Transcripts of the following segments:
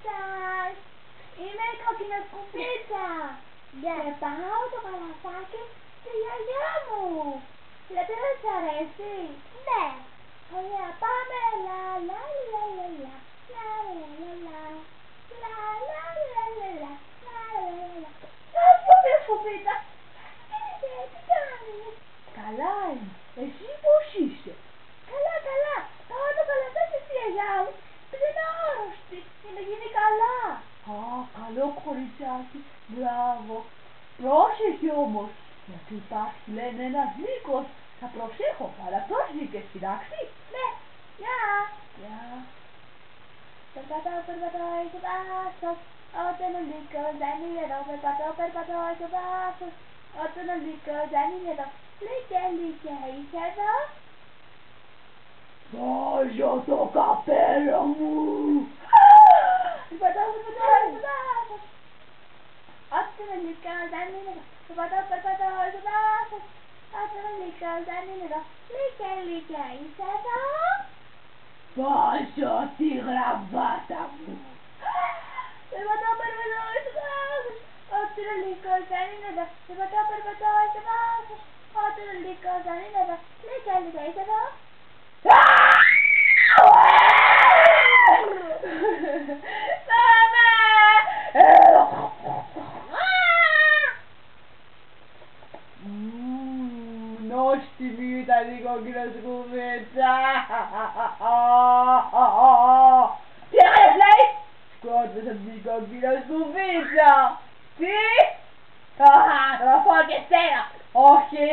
σας! Είμαι η κοκκινοσκουφίτσα και πάω το καλαθάκι στη γιαγιά μου. Γιατί δεν σ' αρέσει? Ναι. Ωραία, πάμε. Λα λα λα λα λα λα λα λα λα λα λα λα λα λα. Γεια σου σκουφίτσα. Τι κάνεις? Καλά είμαι. Εσύ πώς είσαι? Καλά, καλά. Πάω το καλαθάκι στη γιαγιά μου. Επειδή είναι άρρωστη και να γίνει καλά. Α, καλό κοριτσάκι. Μπράβο. Πρόσεχε όμως. Γιατί υπάρχει λένε ένας λύκος. Θα προσέχω, αλλά πρόσεχες, εντάξει. Ναι, γεια. Γεια. Περπατώ, περπατώ στο δάσος. Όταν ο λύκος δεν είναι εδώ. Περπατώ, περπατώ στο δάσος. Όταν ο λύκος δεν είναι εδώ. Λύκε, λύκε, είσαι εδώ? Βάζω το καπέλο μου. Περπατώ, περπατώ στο δάσος. Όταν ο λύκος δεν είναι εδώ. Περπατώ, περπατώ στο δάσος. Όταν ο λύκος δεν είναι εδώ. Λύκε, λύκε, είσαι εδώ? Βάζω τη γραβάτα μου. Περπατώ, περπατώ στο δάσος. Όταν ο λύκος δεν είναι εδώ. Περπατώ, περπατώ στο δάσος. Όταν ο λύκος δεν είναι εδώ. Λύκε, λύκε, είσαι εδώ? Νόστιμη ήταν η κοκκινοσκουφίτσα. Τι έκανες λέει? Σκότωσα την κοκκινοσκουφίτσα. Τι? Θα φάω και σένα. Όχι.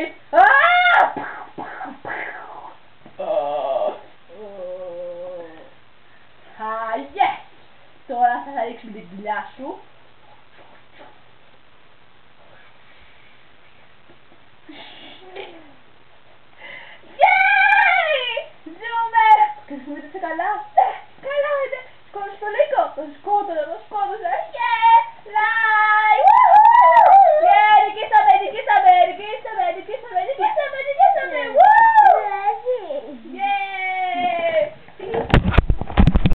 Yes! Τώρα θα ρίξουμε την κοιλιά σου. Ζούμε! Και σκούτησε καλά. Καλά είναι. Σκότωσε το λύκο. Το σκότωσε.